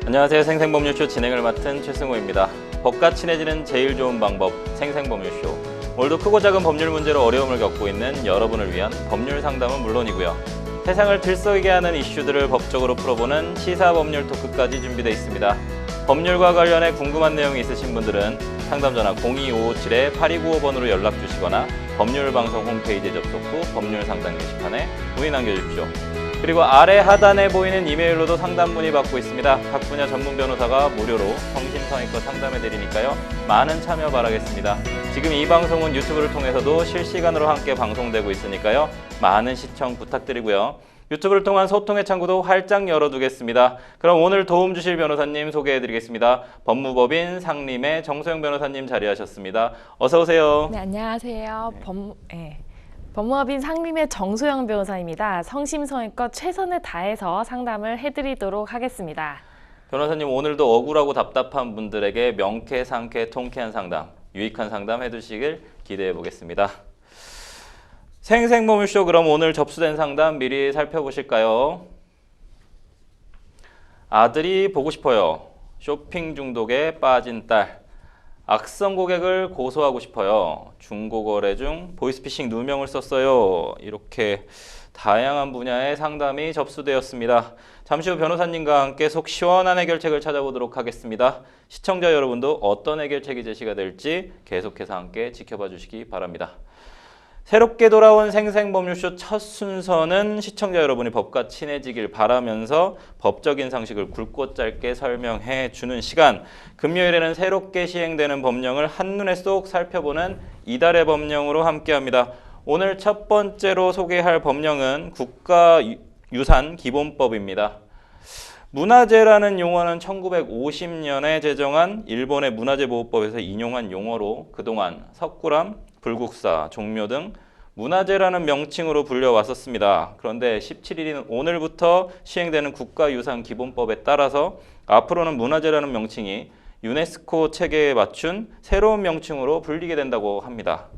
안녕하세요. 생생법률쇼 진행을 맡은 최승호입니다. 법과 친해지는 제일 좋은 방법, 생생법률쇼. 오늘도 크고 작은 법률 문제로 어려움을 겪고 있는 여러분을 위한 법률 상담은 물론이고요. 세상을 들썩이게 하는 이슈들을 법적으로 풀어보는 시사법률 토크까지 준비되어 있습니다. 법률과 관련해 궁금한 내용이 있으신 분들은 상담전화 02557-8295번으로 연락 주시거나 법률방송 홈페이지에 접속 후 법률상담 게시판에 문의 남겨주십시오. 그리고 아래 하단에 보이는 이메일로도 상담 문의 받고 있습니다. 각 분야 전문 변호사가 무료로 성심성의껏 상담해드리니까요. 많은 참여 바라겠습니다. 지금 이 방송은 유튜브를 통해서도 실시간으로 함께 방송되고 있으니까요. 많은 시청 부탁드리고요. 유튜브를 통한 소통의 창구도 활짝 열어두겠습니다. 그럼 오늘 도움 주실 변호사님 소개해드리겠습니다. 법무법인 상림의 정소영 변호사님 자리하셨습니다. 어서 오세요. 네, 안녕하세요. 법무법인 상림의 정소영 변호사입니다. 성심성의껏 최선을 다해서 상담을 해드리도록 하겠습니다. 변호사님, 오늘도 억울하고 답답한 분들에게 명쾌상쾌 통쾌한 상담, 유익한 상담 해주시길 기대해 보겠습니다. 생생법률쇼, 그럼 오늘 접수된 상담 미리 살펴보실까요? 아들이 보고 싶어요. 쇼핑 중독에 빠진 딸. 악성 고객을 고소하고 싶어요. 중고거래 중 보이스피싱 누명을 썼어요. 이렇게 다양한 분야의 상담이 접수되었습니다. 잠시 후 변호사님과 함께 속 시원한 해결책을 찾아보도록 하겠습니다. 시청자 여러분도 어떤 해결책이 제시가 될지 계속해서 함께 지켜봐 주시기 바랍니다. 새롭게 돌아온 생생법률쇼 첫 순서는 시청자 여러분이 법과 친해지길 바라면서 법적인 상식을 굵고 짧게 설명해 주는 시간, 금요일에는 새롭게 시행되는 법령을 한눈에 쏙 살펴보는 이달의 법령으로 함께합니다. 오늘 첫 번째로 소개할 법령은 국가유산기본법입니다. 문화재라는 용어는 1950년에 제정한 일본의 문화재보호법에서 인용한 용어로 그동안 석굴암, 불국사, 종묘 등 문화재라는 명칭으로 불려왔었습니다. 그런데 17일인 오늘부터 시행되는 국가유산기본법에 따라서 앞으로는 문화재라는 명칭이 유네스코 체계에 맞춘 새로운 명칭으로 불리게 된다고 합니다.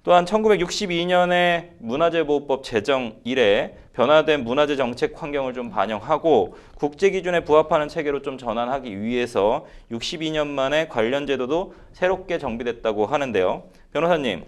또한 1962년에 문화재보호법 제정 이래 변화된 문화재 정책 환경을 좀 반영하고 국제 기준에 부합하는 체계로 좀 전환하기 위해서 62년 만에 관련 제도도 새롭게 정비됐다고 하는데요. 변호사님,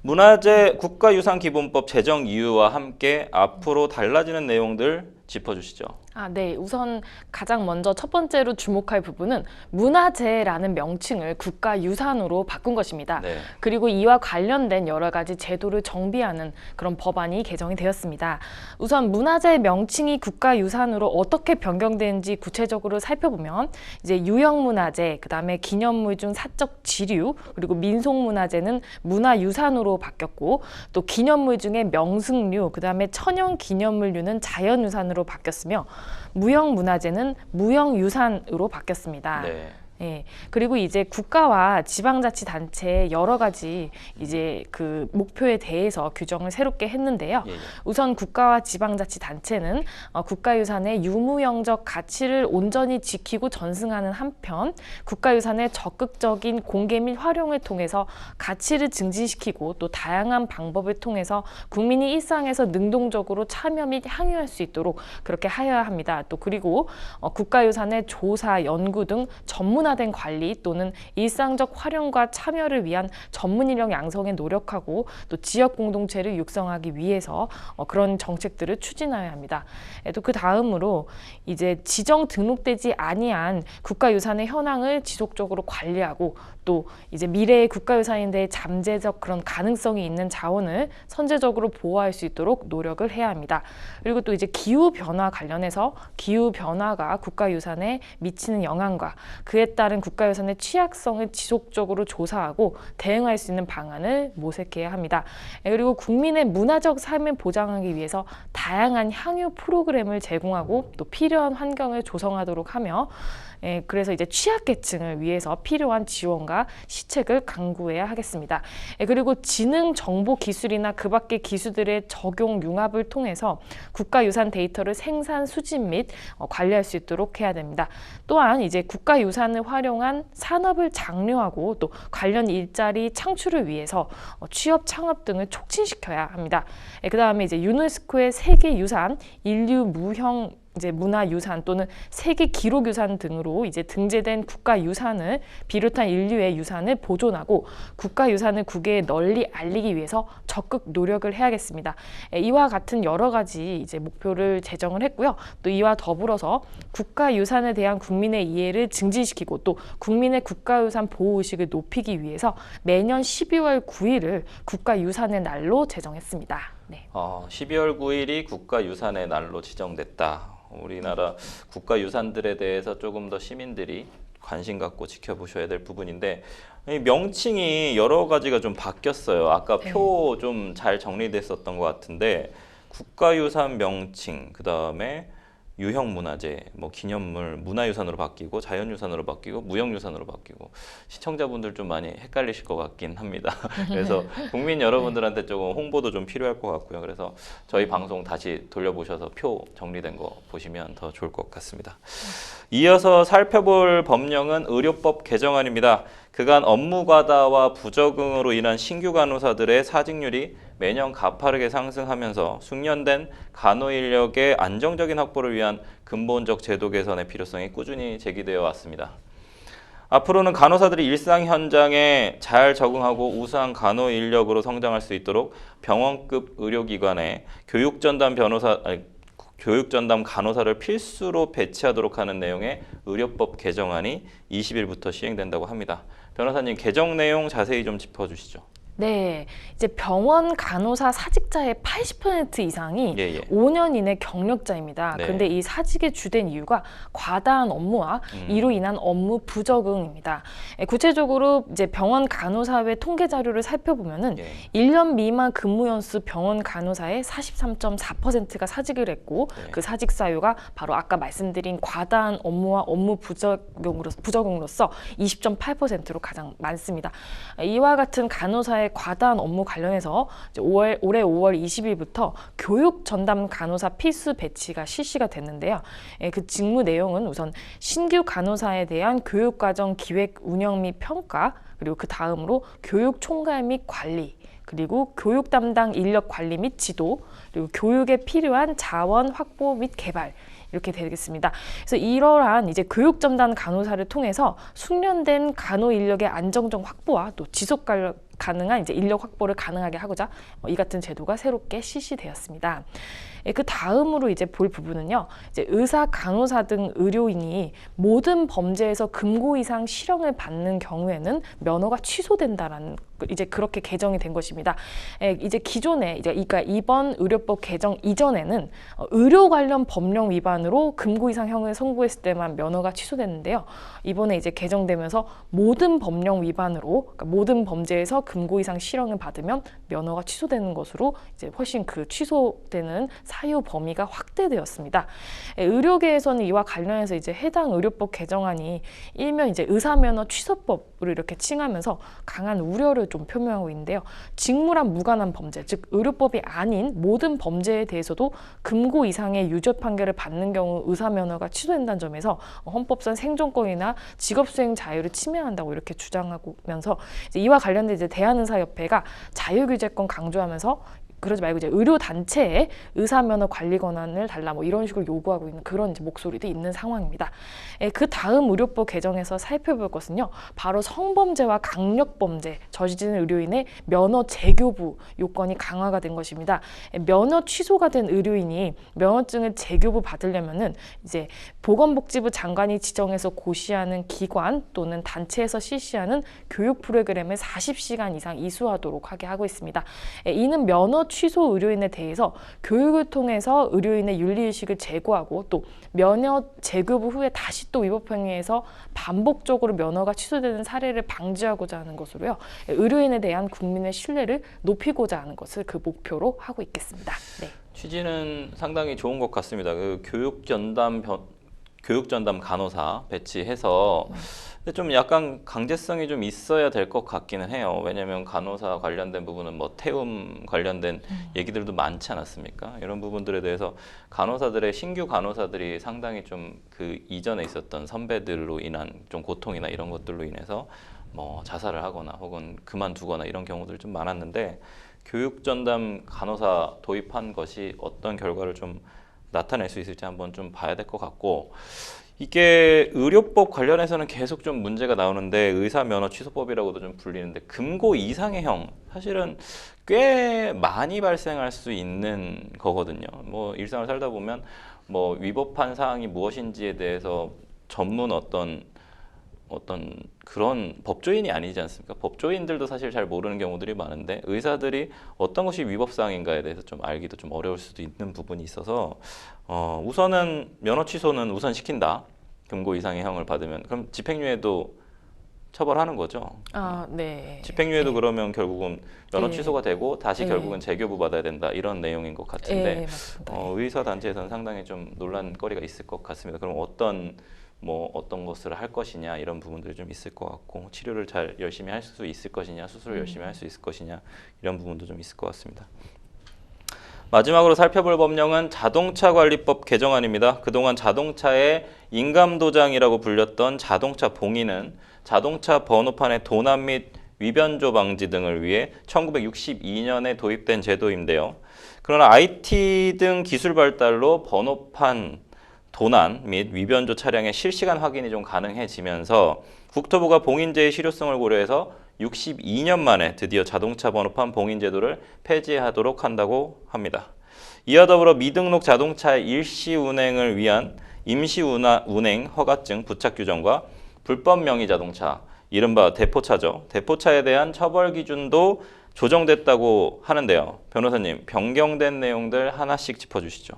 문화재 국가유산기본법 제정 이유와 함께 앞으로 달라지는 내용들 짚어주시죠. 네. 우선 가장 먼저 첫 번째로 주목할 부분은 문화재라는 명칭을 국가유산으로 바꾼 것입니다. 네. 그리고 이와 관련된 여러 가지 제도를 정비하는 그런 법안이 개정이 되었습니다. 우선 문화재 명칭이 국가유산으로 어떻게 변경되는지 구체적으로 살펴보면 이제 유형문화재, 그다음에 기념물 중 사적 지류, 그리고 민속문화재는 문화유산으로 바뀌었고 또 기념물 중에 명승류, 그다음에 천연기념물류는 자연유산으로 바뀌었으며 무형문화재는 무형유산으로 바뀌었습니다. 네. 예, 그리고 이제 국가와 지방자치단체의 여러 가지 이제 그 목표에 대해서 규정을 새롭게 했는데요. 예. 우선 국가와 지방자치단체는 국가유산의 유무형적 가치를 온전히 지키고 전승하는 한편 국가유산의 적극적인 공개 및 활용을 통해서 가치를 증진시키고 또 다양한 방법을 통해서 국민이 일상에서 능동적으로 참여 및 향유할 수 있도록 그렇게 하여야 합니다. 또 그리고 국가유산의 조사, 연구 등 전문화된 관리 또는 일상적 활용과 참여를 위한 전문 인력 양성에 노력하고 또 지역 공동체를 육성하기 위해서 그런 정책들을 추진하여야 합니다. 또 그 다음으로 이제 지정 등록되지 아니한 국가유산의 현황을 지속적으로 관리하고 또 이제 미래의 국가유산에 대해 잠재적 그런 가능성이 있는 자원을 선제적으로 보호할 수 있도록 노력을 해야 합니다. 그리고 또 이제 기후변화 관련해서 기후변화가 국가유산에 미치는 영향과 그에 따른 국가유산의 취약성을 지속적으로 조사하고 대응할 수 있는 방안을 모색해야 합니다. 그리고 국민의 문화적 삶을 보장하기 위해서 다양한 향유 프로그램을 제공하고 또 필요한 환경을 조성하도록 하며 그래서 이제 취약계층을 위해서 필요한 지원과 시책을 강구해야 하겠습니다. 그리고 지능정보기술이나 그 밖의 기술들의 적용 융합을 통해서 국가유산 데이터를 생산, 수집 및 관리할 수 있도록 해야 됩니다. 또한 이제 국가유산을 활용한 산업을 장려하고 또 관련 일자리 창출을 위해서 취업, 창업 등을 촉진시켜야 합니다. 그 다음에 이제 유네스코의 세계유산 인류 무형 이제 문화유산 또는 세계 기록유산 등으로 이제 등재된 국가유산을 비롯한 인류의 유산을 보존하고 국가유산을 국외에 널리 알리기 위해서 적극 노력을 해야겠습니다. 이와 같은 여러 가지 이제 목표를 제정을 했고요. 또 이와 더불어서 국가유산에 대한 국민의 이해를 증진시키고 또 국민의 국가유산 보호 의식을 높이기 위해서 매년 12월 9일을 국가유산의 날로 제정했습니다. 네. 12월 9일이 국가유산의 날로 지정됐다. 우리나라 국가유산들에 대해서 조금 더 시민들이 관심 갖고 지켜보셔야 될 부분인데 이 명칭이 여러 가지가 좀 바뀌었어요. 아까 네. 표 좀 잘 정리됐었던 것 같은데 국가유산 명칭, 그 다음에 유형문화재, 뭐 기념물, 문화유산으로 바뀌고 자연유산으로 바뀌고 무형유산으로 바뀌고 시청자분들 좀 많이 헷갈리실 것 같긴 합니다. 그래서 국민 여러분들한테 조금 홍보도 좀 필요할 것 같고요. 그래서 저희 방송 다시 돌려보셔서 표 정리된 거 보시면 더 좋을 것 같습니다. 이어서 살펴볼 법령은 의료법 개정안입니다. 그간 업무 과다와 부적응으로 인한 신규 간호사들의 사직률이 매년 가파르게 상승하면서 숙련된 간호 인력의 안정적인 확보를 위한 근본적 제도 개선의 필요성이 꾸준히 제기되어 왔습니다. 앞으로는 간호사들이 일상 현장에 잘 적응하고 우수한 간호 인력으로 성장할 수 있도록 병원급 의료기관에 교육전담 간호사를 필수로 배치하도록 하는 내용의 의료법 개정안이 20일부터 시행된다고 합니다. 변호사님, 개정 내용 자세히 좀 짚어주시죠. 네, 이제 병원 간호사 사직자의 80% 이상이 예. 5년 이내 경력자입니다. 네. 그런데 이 사직의 주된 이유가 과다한 업무와 이로 인한 업무 부적응입니다. 구체적으로 이제 병원 간호사회 통계 자료를 살펴보면은 1년 미만 근무 연수 병원 간호사의 43.4%가 사직을 했고 그 사직 사유가 바로 아까 말씀드린 과다한 업무와 업무 부적응으로서 20.8%로 가장 많습니다. 이와 같은 간호사의 과다한 업무 관련해서 올해 5월 20일부터 교육 전담 간호사 필수 배치가 실시가 됐는데요. 그 직무 내용은 우선 신규 간호사에 대한 교육과정 기획, 운영 및 평가, 그리고 그 다음으로 교육 총괄 및 관리, 그리고 교육 담당 인력 관리 및 지도, 그리고 교육에 필요한 자원 확보 및 개발, 이렇게 되겠습니다. 그래서 이러한 이제 교육 전담 간호사를 통해서 숙련된 간호 인력의 안정적 확보와 또 지속 가능한 이제 인력 확보를 가능하게 하고자 이 같은 제도가 새롭게 실시되었습니다. 그 다음으로 이제 볼 부분은요. 이제 의사, 간호사 등 의료인이 모든 범죄에서 금고 이상 실형을 받는 경우에는 면허가 취소된다라는 이제 그렇게 개정이 된 것입니다. 이제 기존에 그러니까 이번 의료법 개정 이전에는 의료 관련 법령 위반으로 금고 이상 형을 선고했을 때만 면허가 취소됐는데요. 이번에 이제 개정되면서 모든 법령 위반으로 그러니까 모든 범죄에서 금고 이상 실형을 받으면 면허가 취소되는 것으로 이제 훨씬 그 취소되는 사유 범위가 확대되었습니다. 의료계에서는 이와 관련해서 이제 해당 의료법 개정안이 일명 이제 의사면허 취소법으로 이렇게 칭하면서 강한 우려를 좀 표명하고 있는데요. 직무랑 무관한 범죄, 즉 의료법이 아닌 모든 범죄에 대해서도 금고 이상의 유죄 판결을 받는 경우 의사면허가 취소된다는 점에서 헌법상 생존권이나 직업수행 자유를 침해한다고 이렇게 주장하면서 이제 이와 관련된 이제 대한의사협회가 자유규제권 강조하면서 그러지 말고 이제 의료 단체에 의사면허 관리 권한을 달라 뭐 이런 식으로 요구하고 있는 그런 이제 목소리도 있는 상황입니다. 그 다음 의료법 개정에서 살펴볼 것은요, 바로 성범죄와 강력범죄 저지른 의료인의 면허 재교부 요건이 강화가 된 것입니다. 면허 취소가 된 의료인이 면허증을 재교부 받으려면은 이제 보건복지부 장관이 지정해서 고시하는 기관 또는 단체에서 실시하는 교육 프로그램을 40시간 이상 이수하도록 하게 하고 있습니다. 이는 면허 취소 의료인에 대해서 교육을 통해서 의료인의 윤리의식을 제고하고 또 면허 재교부 후에 다시 또 위법 행위에서 반복적으로 면허가 취소되는 사례를 방지하고자 하는 것으로요. 의료인에 대한 국민의 신뢰를 높이고자 하는 것을 그 목표로 하고 있겠습니다. 네. 취지는 상당히 좋은 것 같습니다. 그 교육 전담 간호사 배치해서 근데 좀 약간 강제성이 좀 있어야 될 것 같기는 해요. 왜냐하면 간호사 관련된 부분은 뭐 태움 관련된 얘기들도 많지 않았습니까? 이런 부분들에 대해서 신규 간호사들이 상당히 좀 그 이전에 있었던 선배들로 인한 좀 고통이나 이런 것들로 인해서 뭐 자살을 하거나 혹은 그만두거나 이런 경우들이 좀 많았는데 교육 전담 간호사 도입한 것이 어떤 결과를 좀 나타낼 수 있을지 한번 좀 봐야 될 것 같고, 이게 의료법 관련해서는 계속 좀 문제가 나오는데 의사 면허 취소법이라고도 좀 불리는데 금고 이상의 형 사실은 꽤 많이 발생할 수 있는 거거든요. 뭐 일상을 살다 보면 뭐 위법한 사항이 무엇인지에 대해서 전문 어떤 그런 법조인이 아니지 않습니까? 법조인들도 사실 잘 모르는 경우들이 많은데 의사들이 어떤 것이 위법 사항인가에 대해서 좀 알기도 좀 어려울 수도 있는 부분이 있어서 우선은 면허 취소는 우선 시킨다. 금고 이상의 형을 받으면 그럼 집행유예도 처벌하는 거죠. 아, 네. 집행유예도 네. 그러면 결국은 면허 네. 취소가 되고 다시 네. 결국은 재교부 받아야 된다 이런 내용인 것 같은데 네, 맞습니다. 의사 단체에서는 상당히 좀 논란거리가 있을 것 같습니다. 그럼 어떤 것을 할 것이냐 이런 부분들이 좀 있을 것 같고 치료를 잘 열심히 할 수 있을 것이냐 수술을 열심히 할 수 있을 것이냐 이런 부분도 좀 있을 것 같습니다. 마지막으로 살펴볼 법령은 자동차관리법 개정안입니다. 그동안 자동차의 인감도장이라고 불렸던 자동차 봉인은 자동차 번호판의 도난 및 위변조 방지 등을 위해 1962년에 도입된 제도인데요. 그러나 IT 등 기술 발달로 번호판 도난 및 위변조 차량의 실시간 확인이 좀 가능해지면서 국토부가 봉인제의 실효성을 고려해서 62년 만에 드디어 자동차 번호판 봉인 제도를 폐지하도록 한다고 합니다. 이와 더불어 미등록 자동차의 일시 운행을 위한 임시 운행 허가증 부착 규정과 불법 명의 자동차, 이른바 대포차죠. 대포차에 대한 처벌 기준도 조정됐다고 하는데요. 변호사님, 변경된 내용들 하나씩 짚어주시죠.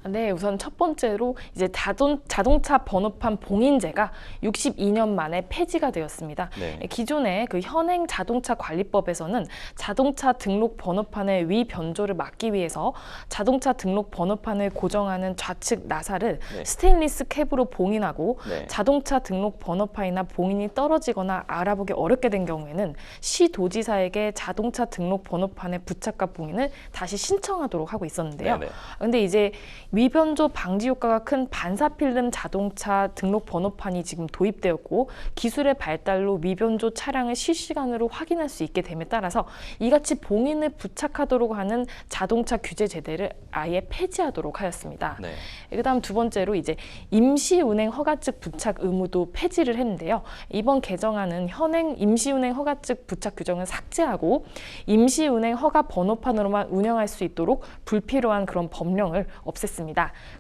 네, 우선 첫 번째로 이제 자동차 번호판 봉인제가 62년 만에 폐지가 되었습니다. 네. 기존의 그 현행 자동차 관리법에서는 자동차 등록 번호판의 위 변조를 막기 위해서 자동차 등록 번호판을 고정하는 좌측 나사를 네. 스테인리스 캡으로 봉인하고 네. 자동차 등록 번호판이나 봉인이 떨어지거나 알아보기 어렵게 된 경우에는 시도지사에게 자동차 등록 번호판의 부착과 봉인을 다시 신청하도록 하고 있었는데요. 네네. 근데 이제 위변조 방지 효과가 큰 반사필름 자동차 등록 번호판이 지금 도입되었고 기술의 발달로 위변조 차량을 실시간으로 확인할 수 있게 됨에 따라서 이같이 봉인을 부착하도록 하는 자동차 규제 제도를 아예 폐지하도록 하였습니다. 네. 그다음 두 번째로 이제 임시운행 허가증 부착 의무도 폐지를 했는데요. 이번 개정안은 현행 임시운행 허가증 부착 규정을 삭제하고 임시운행 허가 번호판으로만 운영할 수 있도록 불필요한 그런 법령을 없앴습니다.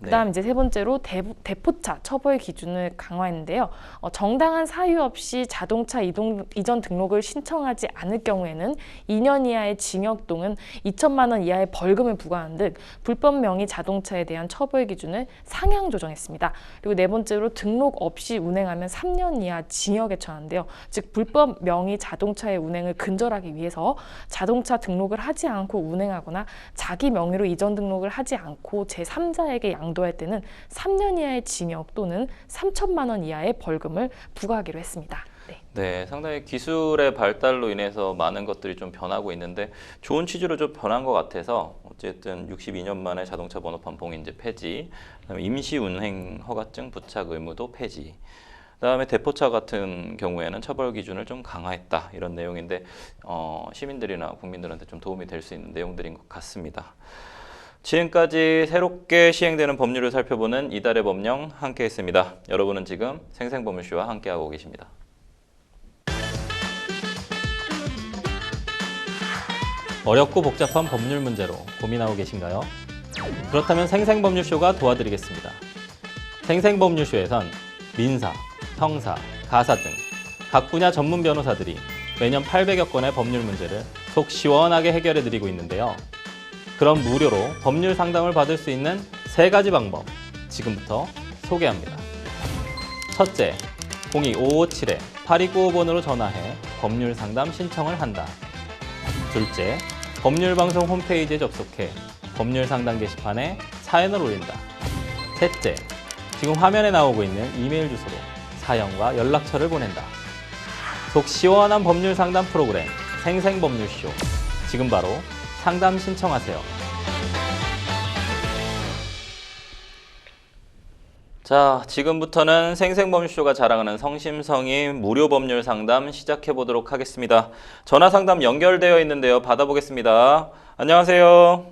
그다음 이제 세 번째로 대포차 처벌 기준을 강화했는데요. 정당한 사유 없이 자동차 이전 등록을 신청하지 않을 경우에는 2년 이하의 징역 또는 2천만 원 이하의 벌금을 부과하는 등 불법 명의 자동차에 대한 처벌 기준을 상향 조정했습니다. 그리고 네 번째로 등록 없이 운행하면 3년 이하 징역에 처하는데요. 즉 불법 명의 자동차의 운행을 근절하기 위해서 자동차 등록을 하지 않고 운행하거나 자기 명의로 이전 등록을 하지 않고 제3자에게 양도할 때는 3년 이하의 징역 또는 3천만 원 이하의 벌금을 부과하기로 했습니다. 네, 상당히 기술의 발달로 인해서 많은 것들이 좀 변하고 있는데 좋은 취지로 좀 변한 것 같아서 어쨌든 62년 만에 자동차 번호판 봉인제 폐지, 그다음에 임시 운행 허가증 부착 의무도 폐지, 그다음에 대포차 같은 경우에는 처벌 기준을 좀 강화했다 이런 내용인데 시민들이나 국민들한테 좀 도움이 될 수 있는 내용들인 것 같습니다. 지금까지 새롭게 시행되는 법률을 살펴보는 이달의 법령 함께했습니다. 여러분은 지금 생생법률쇼와 함께하고 계십니다. 어렵고 복잡한 법률 문제로 고민하고 계신가요? 그렇다면 생생법률쇼가 도와드리겠습니다. 생생법률쇼에선 민사, 형사, 가사 등 각 분야 전문 변호사들이 매년 800여 건의 법률 문제를 속 시원하게 해결해드리고 있는데요. 그럼 무료로 법률 상담을 받을 수 있는 3가지 방법 지금부터 소개합니다. 첫째, 02-557-8295번으로 전화해 법률 상담 신청을 한다. 둘째, 법률방송 홈페이지에 접속해 법률 상담 게시판에 사연을 올린다. 셋째, 지금 화면에 나오고 있는 이메일 주소로 사연과 연락처를 보낸다. 속 시원한 법률 상담 프로그램 생생법률쇼, 지금 바로 상담 신청하세요. 자, 지금부터는 생생법률쇼가 자랑하는 성심성의 무료 법률 상담 시작해 보도록 하겠습니다. 전화 상담 연결되어 있는데요. 받아보겠습니다. 안녕하세요.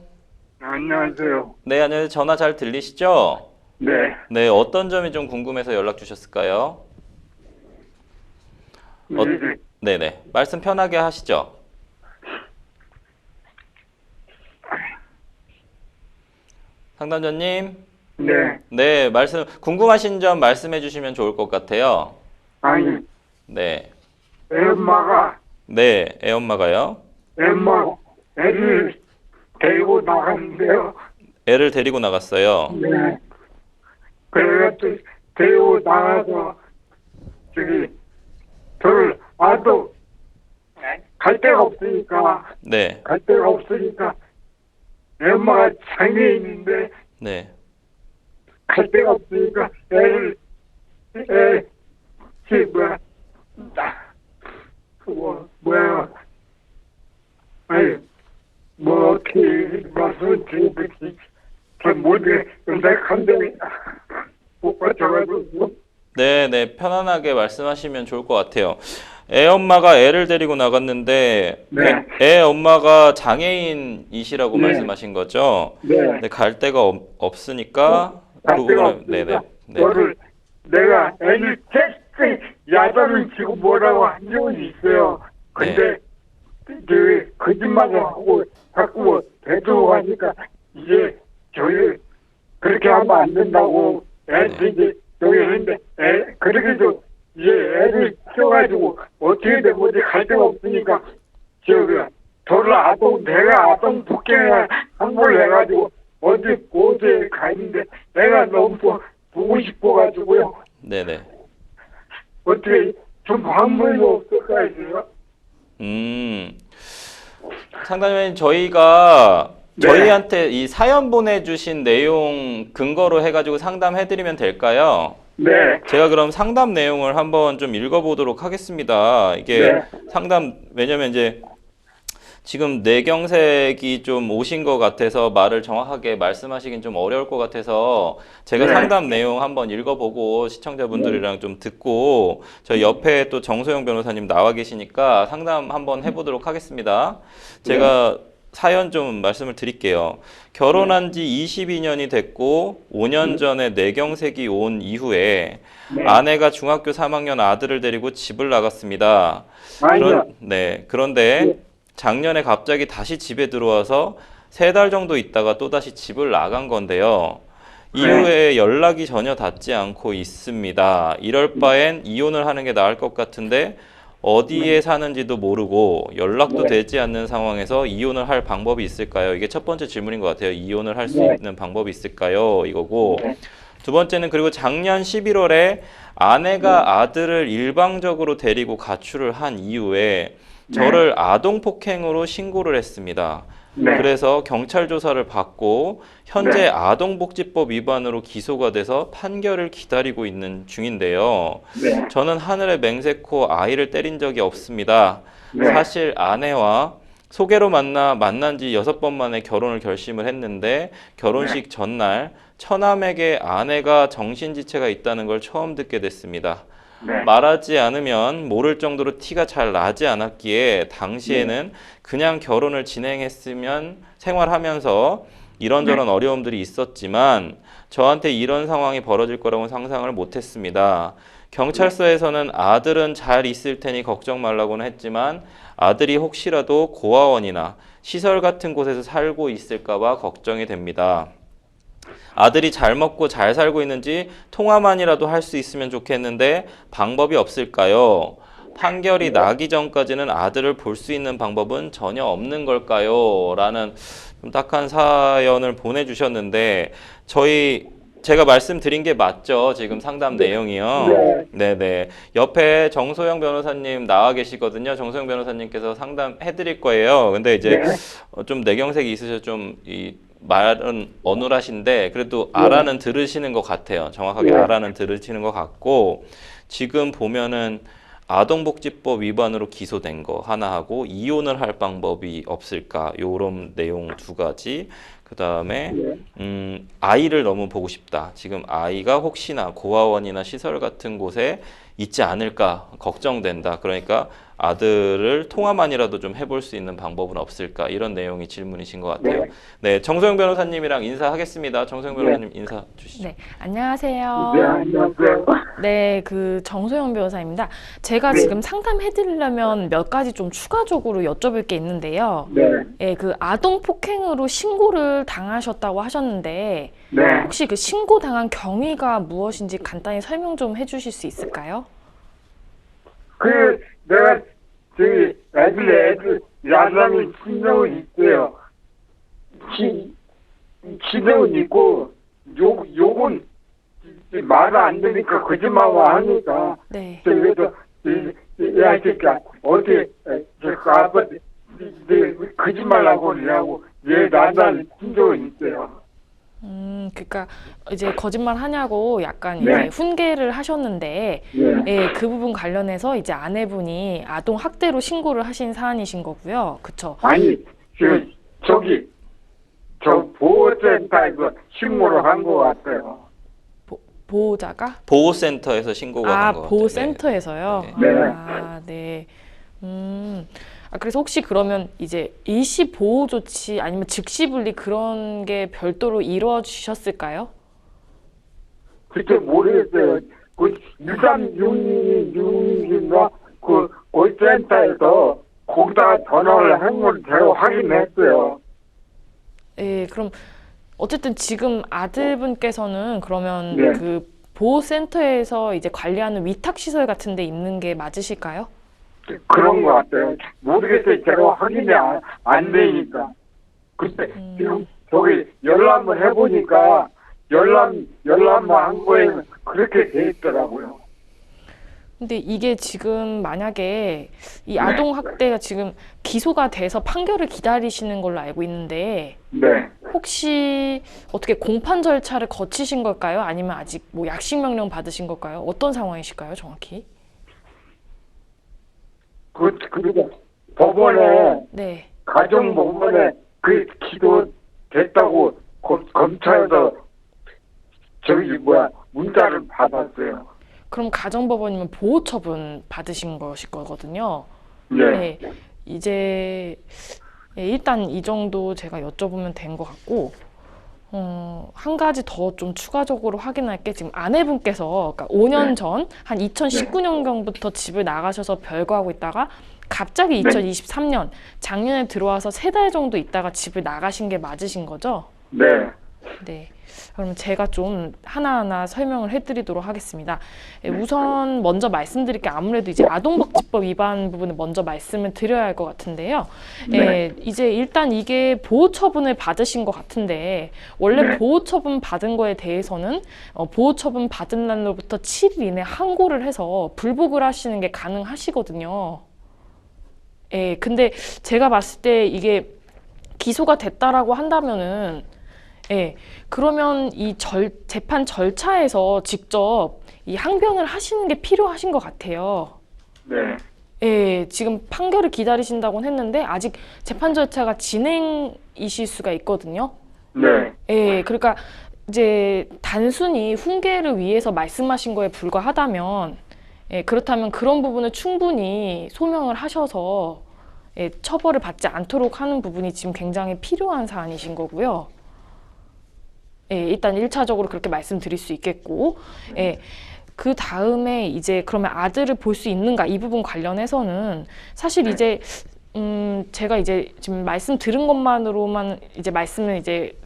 안녕하세요. 네, 안녕하세요. 전화 잘 들리시죠? 네, 네, 어떤 점이 좀 궁금해서 연락 주셨을까요? 어, 네, 네네. 말씀 편하게 하시죠. 상담자님, 네. 네, 궁금하신 점 말씀해 주시면 좋을 것 같아요. 아니, 네. 엄마가, 네, 애엄마가요. 애를 데리고 나갔는데요. 애를 데리고 나갔어요. 네. 그래가지고 데리고 나가서, 저기, 저를 와도 갈 데가 없으니까, 네, 엄마가 장애인인데, 네, 갈 데가 없으니까, 뭐야, 아니, 뭐, 어떻게 말씀을 드리지, 잘 모르게 연락한데, 못 받쳐가지고, 네, 네. 편안하게 말씀하시면 좋을 것 같아요. 애엄마가 애를 데리고 나갔는데 네. 애 엄마가 장애인이시라고 네. 말씀하신 거죠? 네. 네, 갈 데가 없으니까 그 갈 데가 부분을 네네. 없으니까, 네. 너를 내가 애를 테스트 야단을 치고 뭐라고 한 적은 있어요. 근데, 그 거짓말을 하고 자꾸 대두고 하니까 이제 저희 그렇게 하면 안 된다고 애한테 이제 저기 했는데 그렇게도 이제 애를 키워가지고 어떻게 된 건지 갈 데가 없으니까 저기 내가 아동 폭행을 한 걸 해가지고 어디에 가 있는데 내가 너무 보고 싶어가지고요. 네네. 어떻게 좀 방법이 없을까 해서요. 상담員저희가 네. 저희한테 이 사연 보내주신 내용 근거로 해가지고 상담해드리면 될까요? 네. 제가 그럼 상담 내용을 한번 좀 읽어보도록 하겠습니다. 이게 네. 왜냐면 이제 지금 뇌경색이 좀 오신 것 같아서 말을 정확하게 말씀하시긴 좀 어려울 것 같아서 제가 네. 상담 내용 한번 읽어보고 시청자분들이랑 좀 듣고 저희 옆에 또 정소영 변호사님 나와 계시니까 상담 한번 해보도록 하겠습니다. 제가 사연 좀 말씀을 드릴게요. 결혼한 지 22년이 됐고 5년 전에 뇌경색이 온 이후에 아내가 중학교 3학년 아들을 데리고 집을 나갔습니다. 아니요. 그런데 작년에 갑자기 다시 집에 들어와서 3달 정도 있다가 또다시 집을 나간 건데요. 이후에 연락이 전혀 닿지 않고 있습니다. 이럴 바엔 이혼을 하는 게 나을 것 같은데 어디에 사는지도 모르고 연락도 되지 않는 상황에서 이혼을 할 방법이 있을까요? 이게 첫 번째 질문인 것 같아요. 이혼을 할 수 있는 방법이 있을까요? 이거고. 두 번째는 그리고 작년 11월에 아내가 아들을 일방적으로 데리고 가출을 한 이후에 저를 아동폭행으로 신고를 했습니다. 그래서 경찰 조사를 받고 현재 아동복지법 위반으로 기소가 돼서 판결을 기다리고 있는 중인데요. 저는 하늘에 맹세코 아이를 때린 적이 없습니다. 사실 아내와 소개로 만난 지 6번 만에 결혼을 결심을 했는데 결혼식 전날 처남에게 아내가 정신지체가 있다는 걸 처음 듣게 됐습니다. 말하지 않으면 모를 정도로 티가 잘 나지 않았기에 당시에는 그냥 결혼을 진행했으면 생활하면서 이런저런 어려움들이 있었지만 저한테 이런 상황이 벌어질 거라고는 상상을 못했습니다. 경찰서에서는 아들은 잘 있을 테니 걱정 말라고는 했지만 아들이 혹시라도 고아원이나 시설 같은 곳에서 살고 있을까 봐 걱정이 됩니다. 아들이 잘 먹고 잘 살고 있는지 통화만이라도 할 수 있으면 좋겠는데 방법이 없을까요? 판결이 나기 전까지는 아들을 볼 수 있는 방법은 전혀 없는 걸까요? 라는 좀 딱한 사연을 보내주셨는데 제가 말씀드린 게 맞죠? 지금 상담 내용이요. 네네. 옆에 정소영 변호사님 나와 계시거든요. 정소영 변호사님께서 상담해 드릴 거예요. 근데 이제 좀 뇌경색이 있으셔서 좀 말은 어눌하신데 그래도 알아는 들으시는 것 같아요. 정확하게 알아는 들으시는 것 같고 지금 보면은 아동복지법 위반으로 기소된 거 하나 하고 이혼을 할 방법이 없을까 요런 내용 2가지 그 다음에 아이를 너무 보고 싶다. 지금 아이가 혹시나 고아원이나 시설 같은 곳에 있지 않을까 걱정된다. 그러니까 아들을 통화만이라도 좀 해볼 수 있는 방법은 없을까 이런 내용이 질문이신 것 같아요. 네, 정소영 변호사님이랑 인사하겠습니다. 정소영 변호사님 인사 주시죠. 네, 안녕하세요. 네, 안녕하세요. 네, 그 정소영 변호사입니다. 제가 지금 상담해드리려면 몇 가지 좀 추가적으로 여쭤볼 게 있는데요. 네, 예, 그 아동 폭행으로 신고를 당하셨다고 하셨는데 네. 혹시 그 신고 당한 경위가 무엇인지 간단히 설명 좀 해주실 수 있을까요? 내가 저기 애들 야단이 신경은 있어요. 신경은 있고 욕은 말을 안 되니까 거짓말을 하니까 네. 그래서 야 새끼야 어떻게 저 아빠 거짓말하고 그러냐고 얘 나단 신경은 있어요. 그러니까 이제 거짓말 하냐고 약간 네. 이제 훈계를 하셨는데, 네. 예, 그 부분 관련해서 이제 아내분이 아동 학대로 신고를 하신 사안이신 거고요. 그쵸? 아니 저 보호센터에서 신고를 한 것 같아요. 보호자가? 보호센터에서 신고가 간 것 같아요. 보호센터에서요? 네. 아, 네. 그래서 혹시 그러면 이제 일시 보호 조치 아니면 즉시 분리 그런 게 별도로 이루어지셨을까요? 그때 모르겠어요. 그 1366인가 그 센터에서 거기다가 전화를 한 걸 제가 확인했어요. 예, 그럼 어쨌든 지금 아들분께서는 그러면 네. 그 보호센터에서 이제 관리하는 위탁시설 같은 데 있는 게 맞으실까요? 그런 것 같아요. 모르겠어요. 제가 확인이 안 되니까. 그때 지금 저기 열람을 해보니까 열람만 한 거에는 그렇게 돼 있더라고요. 근데 이게 지금 만약에 이 아동 학대가 지금 기소가 돼서 판결을 기다리시는 걸로 알고 있는데 네. 혹시 어떻게 공판 절차를 거치신 걸까요? 아니면 아직 뭐 약식 명령 받으신 걸까요? 어떤 상황이실까요, 정확히? 그리고 법원에 네. 가정법원에 그 기도 됐다고 검찰에서 문자를 받았어요. 그럼 가정법원이면 보호처분 받으신 것일 거거든요. 네. 네. 이제 일단 이 정도 제가 여쭤보면 된 것 같고 한 가지 더 좀 추가적으로 확인할 게 지금 아내분께서 그러니까 5년 전 한 2019년경부터 집을 나가셔서 별거하고 있다가 갑자기 2023년 작년에 들어와서 3달 정도 있다가 집을 나가신 게 맞으신 거죠? 네. 네. 그럼 제가 좀 하나하나 설명을 해드리도록 하겠습니다. 우선 먼저 말씀드릴 게 아무래도 이제 아동복지법 위반 부분을 먼저 말씀을 드려야 할 것 같은데요. 이제 일단 이게 보호처분을 받으신 것 같은데 원래 보호처분 받은 거에 대해서는 보호처분 받은 날로부터 7일 이내 항고를 해서 불복을 하시는 게 가능하시거든요. 근데 제가 봤을 때 이게 기소가 됐다라고 한다면은 그러면 이 재판 절차에서 직접 이 항변을 하시는 게 필요하신 것 같아요. 네. 지금 판결을 기다리신다고는 했는데 아직 재판 절차가 진행이실 수가 있거든요. 네. 그러니까 이제 단순히 훈계를 위해서 말씀하신 거에 불과하다면 그렇다면 그런 부분을 충분히 소명을 하셔서 처벌을 받지 않도록 하는 부분이 지금 굉장히 필요한 사안이신 거고요. 일단 1차적으로 그렇게 말씀드릴 수 있겠고, 그 다음에 이제 그러면 아들을 볼 수 있는가 이 부분 관련해서는 사실 이제 제가 이제 지금 말씀 들은 것만으로만 이제 말씀을 이제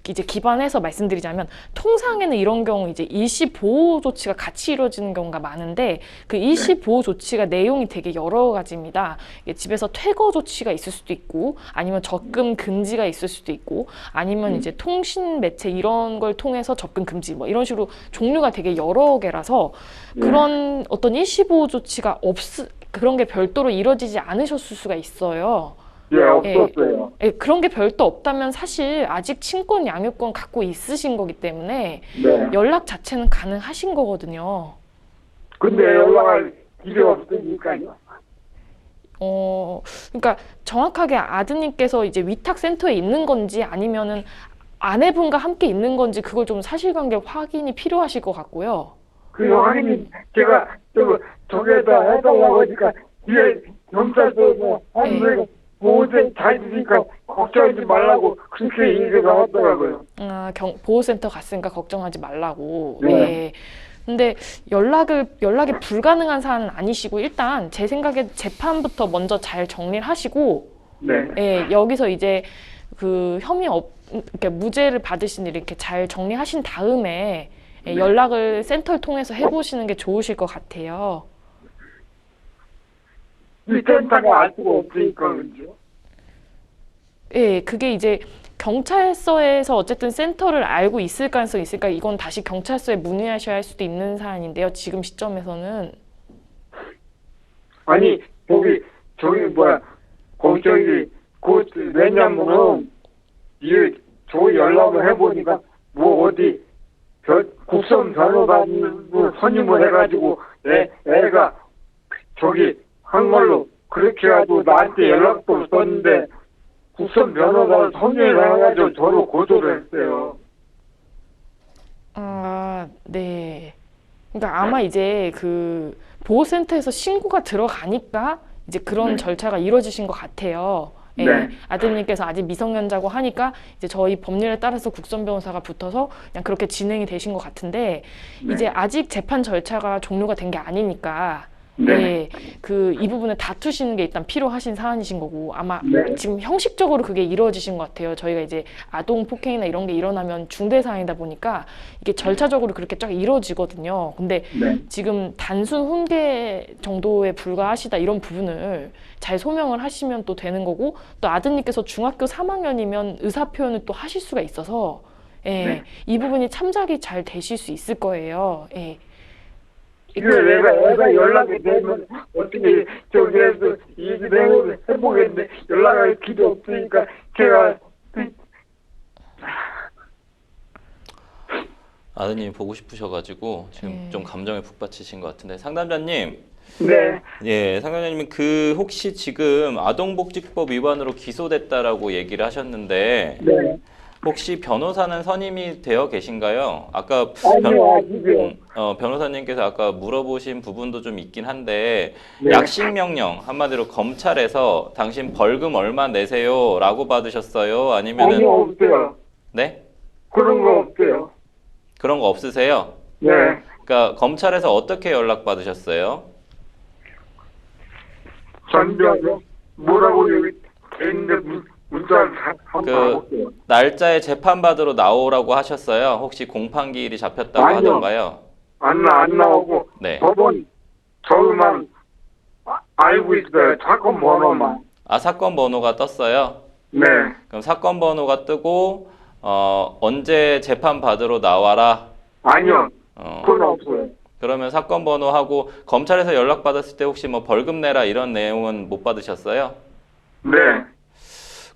기반해서 말씀드리자면 통상에는 이런 경우 이제 일시 보호 조치가 같이 이루어지는 경우가 많은데 그 일시 보호 조치가 내용이 되게 여러 가지입니다. 집에서 퇴거 조치가 있을 수도 있고 아니면 접근 금지가 있을 수도 있고 아니면 이제 통신 매체 이런 걸 통해서 접근 금지 뭐 이런 식으로 종류가 되게 여러 개라서 그런 어떤 일시 보호 조치가 그런 게 별도로 이루어지지 않으셨을 수가 있어요. 없었어요. 그런 게 별도 없다면 사실 아직 친권 양육권 갖고 있으신 거기 때문에 네. 연락 자체는 가능하신 거거든요. 근데 연락할 길이 없으니까요. 그러니까 정확하게 아드님께서 이제 위탁센터에 있는 건지 아니면은 아내분과 함께 있는 건지 그걸 좀 사실관계 확인이 필요하실 것 같고요. 그 확인이 제가 저기에다 해달라고 하니까 경찰서에서 아무래도 보호대 잘 되니까 걱정하지 말라고 그렇게 얘기가 나왔더라고요. 보호센터 갔으니까 걱정하지 말라고. 네. 예. 근데 연락이 불가능한 사안은 아니시고 일단 제 생각에 재판부터 먼저 잘 정리를 하시고 네. 예, 여기서 이제 그 이렇게 무죄를 받으신 일 이렇게 잘 정리하신 다음에 예, 연락을 센터를 통해서 해보시는 게 좋으실 것 같아요. 이 센터가 알 수가 없으니까 그죠. 예, 그게 이제 경찰서에서 어쨌든 센터를 알고 있을 가능성이 있으니까 이건 다시 경찰서에 문의하셔야 할 수도 있는 사안인데요. 지금 시점에서는. 아니 저기 뭐야 왜냐면은 저 연락을 해보니까 뭐 어디 국선 변호사님 선임을 해가지고 애가 저기 한 걸로 그렇게 해가지고 나한테 연락도 썼는데 국선 변호사를 선임을 해가지고 저를 고소를 했어요. 네. 그러니까 아마 이제 그 보호센터에서 신고가 들어가니까 이제 그런 절차가 이루어지신 것 같아요. 예, 네. 아드님께서 아직 미성년자고 하니까 이제 저희 법률에 따라서 국선 변호사가 붙어서 그냥 그렇게 진행이 되신 것 같은데 이제 아직 재판 절차가 종료가 된 게 아니니까 예, 이 부분을 다투시는 게 일단 필요하신 사안이신 거고 아마 지금 형식적으로 그게 이루어지신 것 같아요. 저희가 이제 아동 폭행이나 이런 게 일어나면 중대 사안이다 보니까 이게 절차적으로 그렇게 쫙 이루어지거든요. 근데 지금 단순 훈계 정도에 불과하시다 이런 부분을 잘 소명을 하시면 또 되는 거고 또 아드님께서 중학교 3학년이면 의사 표현을 또 하실 수가 있어서 예, 이 부분이 참작이 잘 되실 수 있을 거예요. 예. 애가 연락이 되면 어떻게 저기에서 얘기를 해보겠는데 연락할 길이 없으니까 제가 아드님이 보고 싶으셔가지고 지금 좀 감정에 북받치신 것 같은데 상담자님. 네. 예, 상담자님은 혹시 지금 아동복지법 위반으로 기소됐다라고 얘기를 하셨는데 네. 혹시 변호사는 선임이 되어 계신가요? 아까 아니요. 변호사님께서 아까 물어보신 부분도 좀 있긴 한데 약식 명령 한마디로 검찰에서 당신 벌금 얼마 내세요라고 받으셨어요? 아니면은 아니요, 없어요. 네? 그런 거 없어요. 그런 거 없으세요? 네. 그러니까 검찰에서 어떻게 연락 받으셨어요? 전비하죠. 뭐라고 여기 있는데 문자를 한번 가볼게요. 날짜에 재판받으러 나오라고 하셨어요? 혹시 공판기일이 잡혔다고 아니요. 하던가요? 안 나오고 네. 저만 알고 있어요. 사건 번호만. 사건 번호가 떴어요? 네. 그럼 사건 번호가 뜨고 언제 재판 받으러 나와라? 아니요. 그건 없어요. 그러면 사건 번호하고 검찰에서 연락 받았을 때 혹시 뭐 벌금 내라 이런 내용은 못 받으셨어요? 네.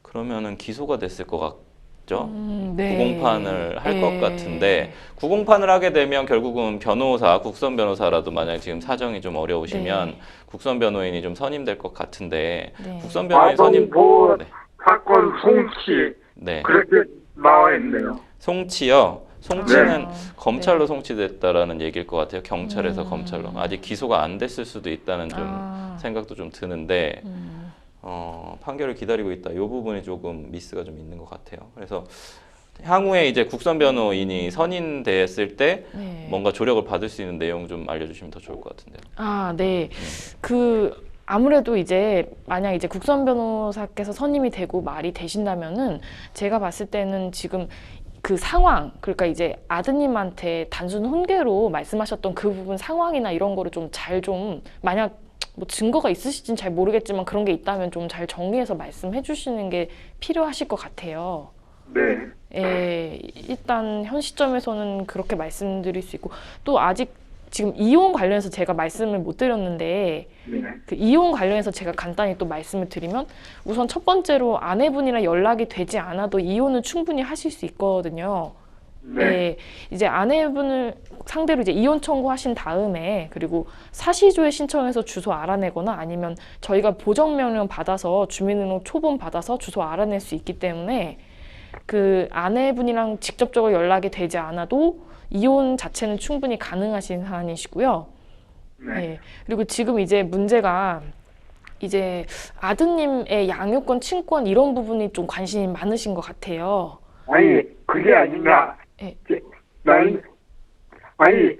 그러면은 기소가 됐을 것 같죠? 네. 구공판을 할 것 같은데 구공판을 하게 되면 결국은 국선 변호사라도 만약 지금 사정이 좀 어려우시면 국선 변호인이 좀 선임될 것 같은데 국선 변호인 선임 사건 송치 그렇게 나와 있네요. 송치요. 송치는 검찰로 송치됐다라는 얘기일 것 같아요. 경찰에서 검찰로. 아직 기소가 안 됐을 수도 있다는 좀 생각도 좀 드는데 판결을 기다리고 있다. 이 부분이 조금 미스가 좀 있는 것 같아요. 그래서 향후에 이제 국선 변호인이 선임됐을 때 뭔가 조력을 받을 수 있는 내용 좀 알려주시면 더 좋을 것 같은데요. 네. 아무래도 이제 만약 이제 국선 변호사께서 선임이 되고 말이 되신다면은 제가 봤을 때는 지금 그 상황, 그러니까 이제 아드님한테 단순 훈계로 말씀하셨던 그 부분 상황이나 이런 거를 좀 만약 뭐 증거가 있으실진 잘 모르겠지만 그런 게 있다면 좀 잘 정리해서 말씀해 주시는 게 필요하실 것 같아요. 네. 예, 일단 현 시점에서는 그렇게 말씀드릴 수 있고 또 아직 지금 이혼 관련해서 제가 말씀을 못 드렸는데 그 이혼 관련해서 제가 간단히 또 말씀을 드리면 우선 첫 번째로 아내분이랑 연락이 되지 않아도 이혼은 충분히 하실 수 있거든요. 네. 이제 아내분을 상대로 이제 이혼 청구하신 다음에 그리고 사시조회 신청해서 주소 알아내거나 아니면 저희가 보정명령 받아서 주민등록 초본 받아서 주소 알아낼 수 있기 때문에 그 아내분이랑 직접적으로 연락이 되지 않아도 이혼 자체는 충분히 가능하신 사안이시고요. 네. 그리고 지금 이제 문제가 이제 아드님의 양육권, 친권 이런 부분이 좀 관심이 많으신 것 같아요. 아니 그게 아니라 예. 나는 아니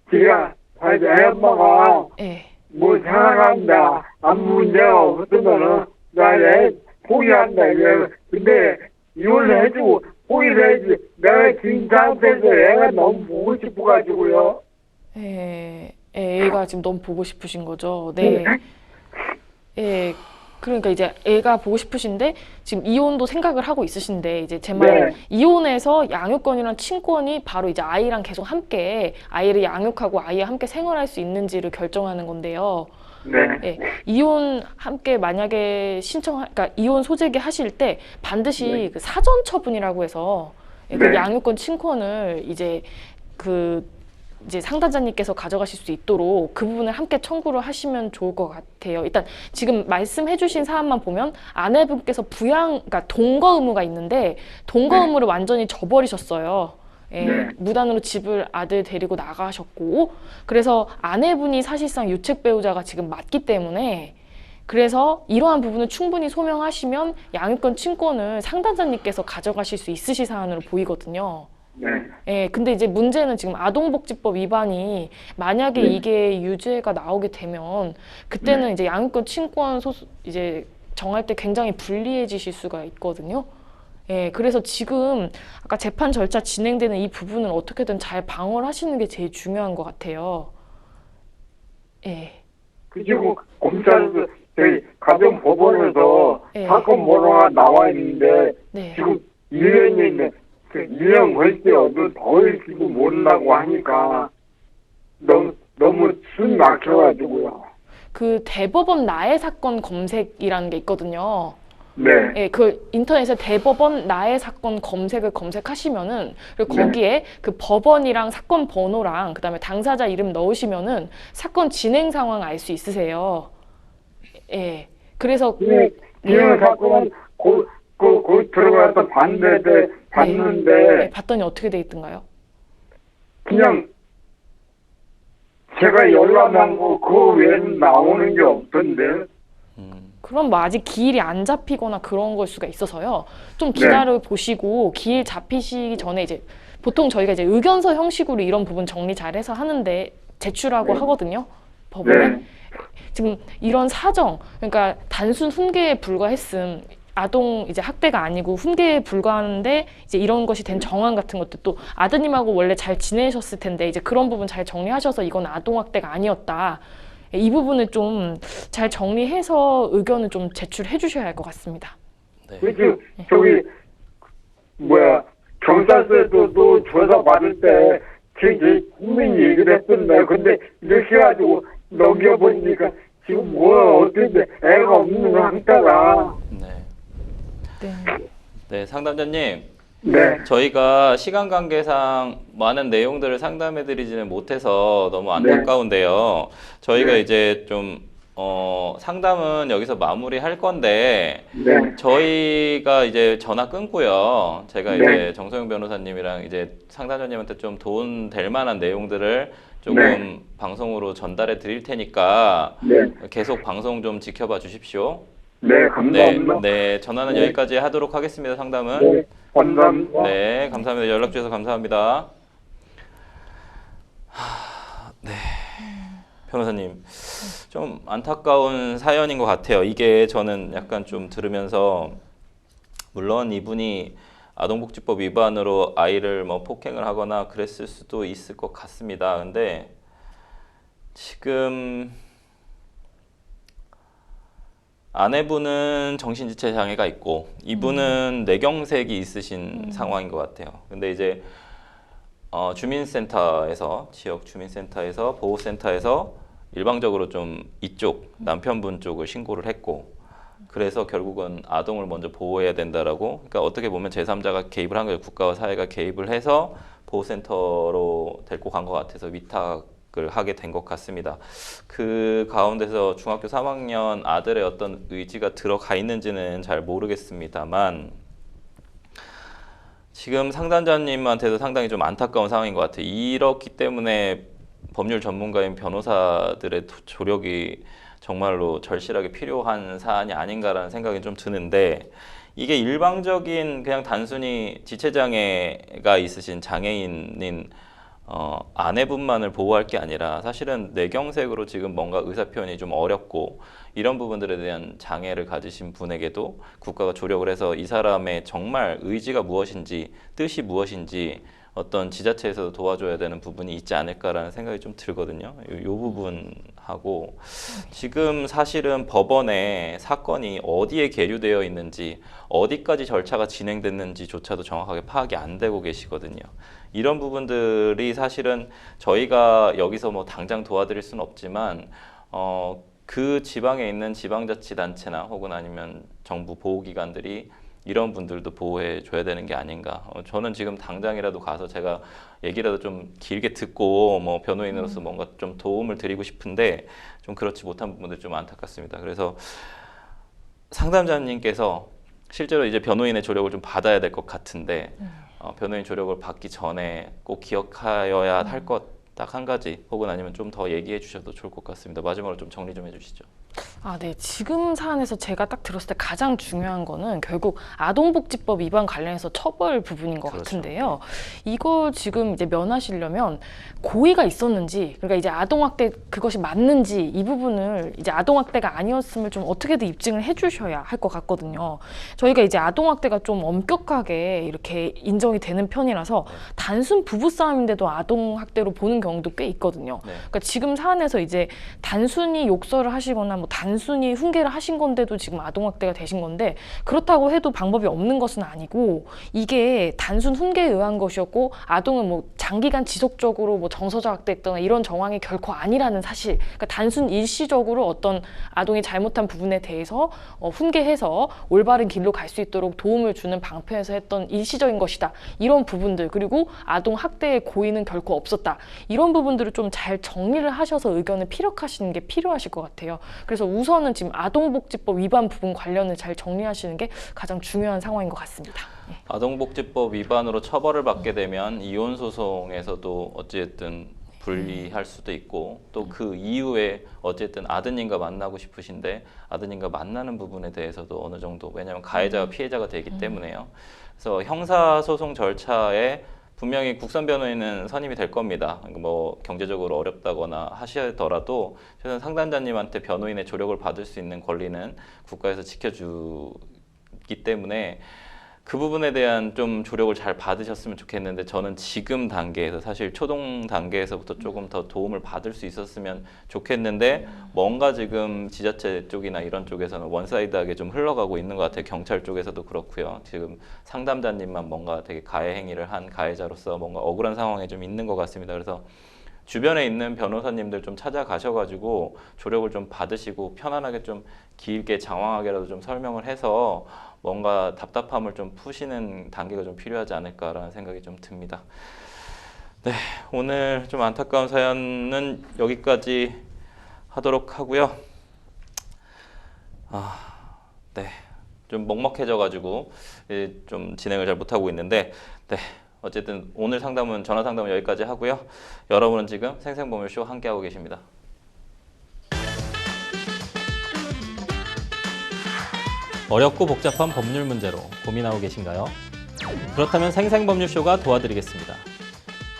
제가 애 엄마가 예. 뭐 생각한다 아무 문제가 없으면은 나 애 포기한다 이래. 근데 이혼을 해주고 포기를 해야지. 내가 지금 상태에서 애가 너무 보고 싶어가지고요. 예. 애가 지금 너무 보고 싶으신 거죠. 네. 예. 그러니까 이제 애가 보고 싶으신데 지금 이혼도 생각을 하고 있으신데 이제 제 말은 네. 이혼해서 양육권이랑 친권이 바로 이제 아이랑 계속 함께 아이를 양육하고 아이와 함께 생활할 수 있는지를 결정하는 건데요. 네. 예, 이혼 함께 만약에 그러니까 이혼 소재기 하실 때 반드시 네. 그 사전 처분이라고 해서 그 네. 양육권 친권을 이제 상담자님께서 가져가실 수 있도록 그 부분을 함께 청구를 하시면 좋을 것 같아요. 일단 지금 말씀해주신 사안만 보면 아내분께서 그러니까 동거 의무가 있는데 동거 네. 의무를 완전히 저버리셨어요. 예, 네. 무단으로 집을 아들 데리고 나가셨고 그래서 아내분이 사실상 유책 배우자가 지금 맞기 때문에 그래서 이러한 부분을 충분히 소명하시면 양육권 친권을 상담자님께서 가져가실 수 있으실 사안으로 보이거든요. 네. 예, 근데 이제 문제는 지금 아동복지법 위반이 만약에 이게 유죄가 나오게 되면 그때는 이제 양육권 친권 이제 정할 때 굉장히 불리해지실 수가 있거든요. 예, 그래서 지금 아까 재판 절차 진행되는 이 부분을 어떻게든 잘 방어를 하시는 게 제일 중요한 것 같아요. 예. 그리고 검찰에서 저희 가정법원에서 네. 사건 번호가 나와 있는데 네. 지금 1년인데 1년 걸때도 더 일지도 모른다고 하니까 너무 숨 막혀가지고요. 그 대법원 나의 사건 검색이라는 게 있거든요. 네. 예, 그 인터넷에 대법원 나의 사건 검색을 검색하시면은 그리고 거기에 그 법원이랑 사건 번호랑 그다음에 당사자 이름 넣으시면은 사건 진행 상황 알 수 있으세요. 예. 그래서 이런 사건은 거기 들어가서 봤는데 네, 봤더니 어떻게 돼 있던가요? 그냥 제가 열람한 거 그거 외에는 나오는 게 없던데. 그럼 뭐 아직 기일이 안 잡히거나 그런 걸 수가 있어서요. 좀 기다려 보시고 기일 잡히시기 전에 이제 보통 저희가 이제 의견서 형식으로 이런 부분 정리 잘해서 하는데 제출하고 하거든요. 법원에. 네. 지금 이런 사정, 그러니까 단순 훈계에 불과했음, 아동 이제 학대가 아니고 훈계에 불과한데 이제 이런 것이 된 정황 같은 것도 또 아드님하고 원래 잘 지내셨을 텐데 이제 그런 부분 잘 정리하셔서 이건 아동 학대가 아니었다. 이 부분을 좀 잘 정리해서 의견을 좀 제출해 주셔야 할 것 같습니다. 네. 그치 저기 경찰서에서도 조사 받을 때 제 국민 얘기를 했던데 근데 이렇게 해가지고 넘겨보니까 지금 어떻게 애가 없는 상태가. 네. 네. 네, 상담자님. 네. 저희가 시간 관계상 많은 내용들을 상담해드리지는 못해서 너무 안타까운데요. 저희가 이제 좀 상담은 여기서 마무리할 건데 네. 저희가 이제 전화 끊고요. 제가 네. 이제 정소영 변호사님이랑 이제 상담자님한테 좀 도움 될 만한 내용들을 조금 방송으로 전달해 드릴 테니까 네. 계속 방송 좀 지켜봐 주십시오. 네, 네, 감사합니다. 네, 전화는 여기까지 하도록 하겠습니다. 상담은. 네, 감사합니다. 네, 감사합니다. 연락 주셔서 감사합니다. 네, 변호사님, 좀 안타까운 사연인 것 같아요. 이게 저는 약간 좀 들으면서 물론 이분이 아동복지법 위반으로 아이를 뭐 폭행을 하거나 그랬을 수도 있을 것 같습니다. 근데 지금 아내분은 정신지체 장애가 있고 이분은 뇌경색이 있으신 상황인 것 같아요. 근데 이제 주민센터에서 지역 주민센터에서 보호센터에서 일방적으로 좀 이쪽 남편분 쪽을 신고를 했고 그래서 결국은 아동을 먼저 보호해야 된다라고 그러니까 어떻게 보면 제3자가 개입을 한 거예요. 국가와 사회가 개입을 해서 보호센터로 데리고 간 것 같아서 위탁을 하게 된 것 같습니다. 그 가운데서 중학교 3학년 아들의 어떤 의지가 들어가 있는지는 잘 모르겠습니다만 지금 상담자님한테도 상당히 좀 안타까운 상황인 것 같아요. 이렇기 때문에 법률 전문가인 변호사들의 조력이 정말로 절실하게 필요한 사안이 아닌가라는 생각이 좀 드는데, 이게 일방적인 그냥 단순히 지체장애가 있으신 장애인인 아내분만을 보호할 게 아니라 사실은 뇌경색으로 지금 뭔가 의사표현이 좀 어렵고 이런 부분들에 대한 장애를 가지신 분에게도 국가가 조력을 해서 이 사람의 정말 의지가 무엇인지, 뜻이 무엇인지 어떤 지자체에서도 도와줘야 되는 부분이 있지 않을까라는 생각이 좀 들거든요. 이 부분하고 지금 사실은 법원에 사건이 어디에 계류되어 있는지, 어디까지 절차가 진행됐는지조차도 정확하게 파악이 안 되고 계시거든요. 이런 부분들이 사실은 저희가 여기서 뭐 당장 도와드릴 수는 없지만 그 지방에 있는 지방자치단체나 혹은 아니면 정부 보호기관들이 이런 분들도 보호해 줘야 되는 게 아닌가. 저는 지금 당장이라도 가서 제가 얘기라도 좀 길게 듣고 뭐 변호인으로서 뭔가 좀 도움을 드리고 싶은데 좀 그렇지 못한 부분들 좀 안타깝습니다. 그래서 상담자님께서 실제로 이제 변호인의 조력을 좀 받아야 될 것 같은데 변호인 조력을 받기 전에 꼭 기억하여야 할 것 딱 한 가지 혹은 아니면 좀 더 얘기해 주셔도 좋을 것 같습니다. 마지막으로 좀 정리 좀 해주시죠. 네. 지금 사안에서 제가 딱 들었을 때 가장 중요한 거는 결국 아동복지법 위반 관련해서 처벌 부분인 것 그렇죠. 같은데요. 이걸 지금 이제 면하시려면 고의가 있었는지, 그러니까 이제 아동학대 그것이 맞는지 이 부분을 이제 아동학대가 아니었음을 좀 어떻게든 입증을 해주셔야 할 것 같거든요. 저희가 이제 아동학대가 좀 엄격하게 이렇게 인정이 되는 편이라서 단순 부부싸움인데도 아동학대로 보는 경우도 꽤 있거든요. 네. 그러니까 지금 사안에서 이제 단순히 욕설을 하시거나 뭐 단순히 훈계를 하신 건데도 지금 아동학대가 되신 건데, 그렇다고 해도 방법이 없는 것은 아니고 이게 단순 훈계에 의한 것이었고 아동은 뭐 장기간 지속적으로 뭐 정서적 학대했거나 이런 정황이 결코 아니라는 사실, 그러니까 단순 일시적으로 어떤 아동이 잘못한 부분에 대해서 훈계해서 올바른 길로 갈 수 있도록 도움을 주는 방편에서 했던 일시적인 것이다, 이런 부분들, 그리고 아동 학대의 고의는 결코 없었다, 이런 부분들을 좀 잘 정리를 하셔서 의견을 피력하시는 게 필요하실 것 같아요. 그래서 우선은 지금 아동복지법 위반 부분 관련을 잘 정리하시는 게 가장 중요한 상황인 것 같습니다. 아동복지법 위반으로 처벌을 받게 되면 이혼 소송에서도 어찌됐든 불리할 수도 있고, 또 그 이후에 어쨌든 아드님과 만나고 싶으신데 아드님과 만나는 부분에 대해서도 어느 정도, 왜냐하면 가해자와 피해자가 되기 때문에요. 그래서 형사소송 절차에 분명히 국선 변호인은 선임이 될 겁니다. 뭐 경제적으로 어렵다거나 하시더라도 최소한 상담자님한테 변호인의 조력을 받을 수 있는 권리는 국가에서 지켜주기 때문에 그 부분에 대한 좀 조력을 잘 받으셨으면 좋겠는데, 저는 지금 단계에서 사실 초동 단계에서부터 조금 더 도움을 받을 수 있었으면 좋겠는데, 뭔가 지금 지자체 쪽이나 이런 쪽에서는 원사이드하게 좀 흘러가고 있는 것 같아요. 경찰 쪽에서도 그렇고요. 지금 상담자님만 뭔가 되게 가해 행위를 한 가해자로서 뭔가 억울한 상황에 좀 있는 것 같습니다. 그래서 주변에 있는 변호사님들 좀 찾아가셔가지고 조력을 좀 받으시고 편안하게 좀 길게 장황하게라도 좀 설명을 해서 뭔가 답답함을 좀 푸시는 단계가 좀 필요하지 않을까라는 생각이 좀 듭니다. 네, 오늘 좀 안타까운 사연은 여기까지 하도록 하고요. 네, 좀 먹먹해져가지고 좀 진행을 잘 못하고 있는데, 네. 어쨌든 오늘 상담은 전화 상담은 여기까지 하고요. 여러분은 지금 생생법률쇼 함께하고 계십니다. 어렵고 복잡한 법률 문제로 고민하고 계신가요? 그렇다면 생생법률쇼가 도와드리겠습니다.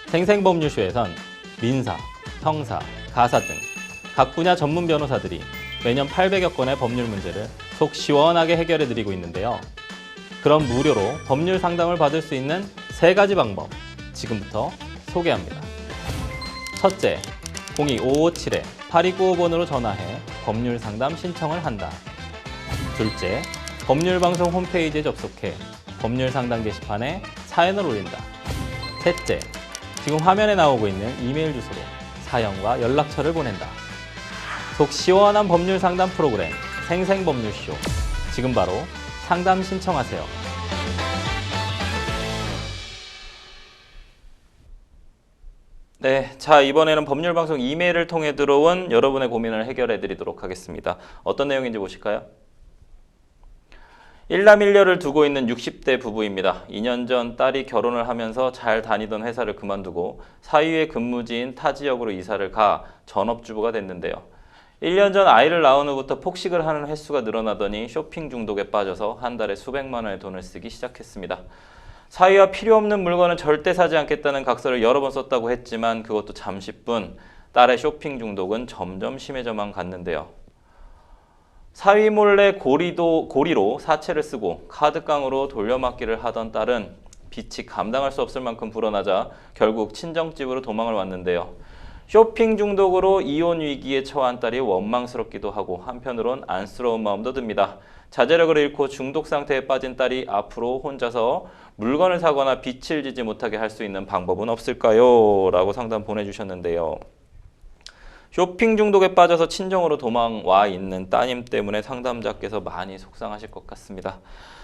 생생법률쇼에선 민사, 형사, 가사 등 각 분야 전문 변호사들이 매년 800여 건의 법률 문제를 속 시원하게 해결해드리고 있는데요. 그럼 무료로 법률 상담을 받을 수 있는 3가지 방법, 지금부터 소개합니다. 첫째, 02-557-8295번으로 전화해 법률 상담 신청을 한다. 둘째, 법률방송 홈페이지에 접속해 법률 상담 게시판에 사연을 올린다. 셋째, 지금 화면에 나오고 있는 이메일 주소로 사연과 연락처를 보낸다. 속 시원한 법률 상담 프로그램 생생법률쇼, 지금 바로 상담 신청하세요. 네, 자, 이번에는 법률방송 이메일을 통해 들어온 여러분의 고민을 해결해 드리도록 하겠습니다. 어떤 내용인지 보실까요? 일남일녀를 두고 있는 60대 부부입니다. 2년 전 딸이 결혼을 하면서 잘 다니던 회사를 그만두고 사위의 근무지인 타 지역으로 이사를 가 전업주부가 됐는데요. 1년 전 아이를 낳은 후부터 폭식을 하는 횟수가 늘어나더니 쇼핑 중독에 빠져서 한 달에 수백만 원의 돈을 쓰기 시작했습니다. 사위와 필요 없는 물건은 절대 사지 않겠다는 각서를 여러 번 썼다고 했지만 그것도 잠시뿐. 딸의 쇼핑 중독은 점점 심해져만 갔는데요. 사위 몰래 고리로 사채를 쓰고 카드깡으로 돌려막기를 하던 딸은 빚이 감당할 수 없을 만큼 불어나자 결국 친정집으로 도망을 왔는데요. 쇼핑 중독으로 이혼 위기에 처한 딸이 원망스럽기도 하고 한편으론 안쓰러운 마음도 듭니다. 자제력을 잃고 중독 상태에 빠진 딸이 앞으로 혼자서 물건을 사거나 빚을 지지 못하게 할 수 있는 방법은 없을까요? 라고 상담 보내주셨는데요. 쇼핑 중독에 빠져서 친정으로 도망와 있는 따님 때문에 상담자께서 많이 속상하실 것 같습니다.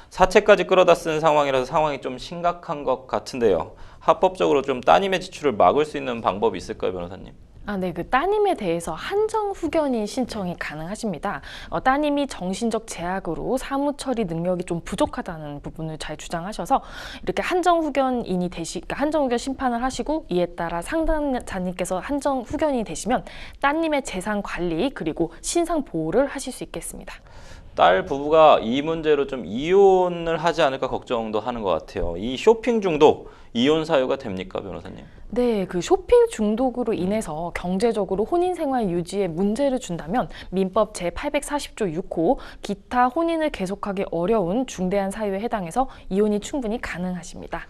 사채까지 끌어다 쓴 상황이라서 상황이 좀 심각한 것 같은데요. 합법적으로 좀 따님의 지출을 막을 수 있는 방법이 있을까요, 변호사님? 네, 그 따님에 대해서 한정 후견인 신청이 가능하십니다. 따님이 정신적 제약으로 사무 처리 능력이 좀 부족하다는 부분을 잘 주장하셔서 이렇게 한정 후견인이 그러니까 한정 후견 심판을 하시고 이에 따라 상담자님께서 한정 후견인이 되시면 따님의 재산 관리 그리고 신상 보호를 하실 수 있겠습니다. 딸 부부가 이 문제로 좀 이혼을 하지 않을까 걱정도 하는 것 같아요. 이 쇼핑 중독 이혼 사유가 됩니까, 변호사님? 네, 그 쇼핑 중독으로 인해서 경제적으로 혼인 생활 유지에 문제를 준다면 민법 제840조 6호 기타 혼인을 계속하기 어려운 중대한 사유에 해당해서 이혼이 충분히 가능하십니다.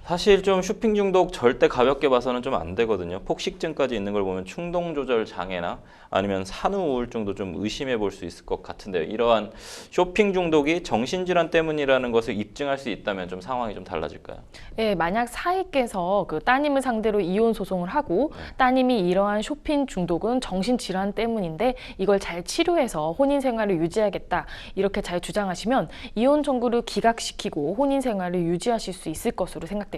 사실 좀 쇼핑 중독 절대 가볍게 봐서는 좀 안 되거든요. 폭식증까지 있는 걸 보면 충동 조절 장애나 아니면 산후 우울증도 좀 의심해 볼 수 있을 것 같은데요. 이러한 쇼핑 중독이 정신질환 때문이라는 것을 입증할 수 있다면 좀 상황이 좀 달라질까요? 네, 만약 사위께서 그 따님을 상대로 이혼 소송을 하고 따님이 이러한 쇼핑 중독은 정신질환 때문인데 이걸 잘 치료해서 혼인 생활을 유지하겠다 이렇게 잘 주장하시면 이혼 청구를 기각시키고 혼인 생활을 유지하실 수 있을 것으로 생각됩니다.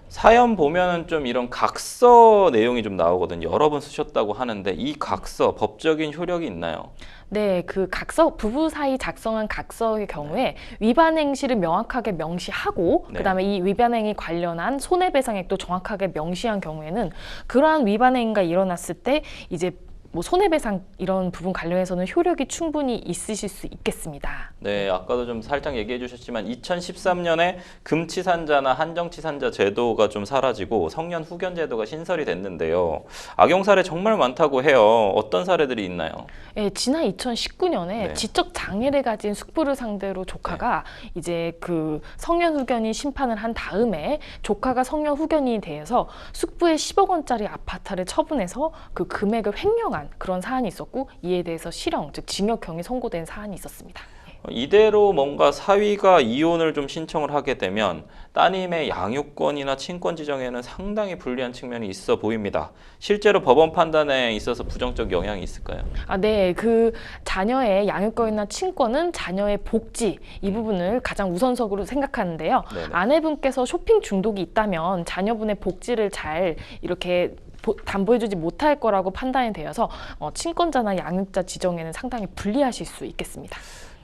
사연 보면은 좀 이런 각서 내용이 좀 나오거든요. 여러 번 쓰셨다고 하는데 이 각서 법적인 효력이 있나요? 네, 그 각서 부부 사이 작성한 각서의 경우에 위반 행실을 명확하게 명시하고 네. 그다음에 이 위반 행위 관련한 손해배상액도 정확하게 명시한 경우에는 그러한 위반 행위가 일어났을 때 이제 뭐 손해배상 이런 부분 관련해서는 효력이 충분히 있으실 수 있겠습니다. 네, 아까도 좀 살짝 얘기해 주셨지만 2013년에 금치산자나 한정치산자 제도가 좀 사라지고 성년 후견 제도가 신설이 됐는데요. 악용 사례 정말 많다고 해요. 어떤 사례들이 있나요? 네, 지난 2019년에 네. 지적 장애를 가진 숙부를 상대로 조카가 이제 그 성년 후견인 심판을 한 다음에 조카가 성년 후견인이 돼서 숙부의 10억 원짜리 아파트를 처분해서 그 금액을 횡령한 그런 사안이 있었고 이에 대해서 실형, 즉 징역형이 선고된 사안이 있었습니다. 이대로 뭔가 사위가 이혼을 좀 신청을 하게 되면 따님의 양육권이나 친권 지정에는 상당히 불리한 측면이 있어 보입니다. 실제로 법원 판단에 있어서 부정적 영향이 있을까요? 네, 그 자녀의 양육권이나 친권은 자녀의 복지 이 부분을 가장 우선적으로 생각하는데요. 네네. 아내분께서 쇼핑 중독이 있다면 자녀분의 복지를 잘 이렇게 담보해주지 못할 거라고 판단이 되어서 친권자나 양육자 지정에는 상당히 불리하실 수 있겠습니다.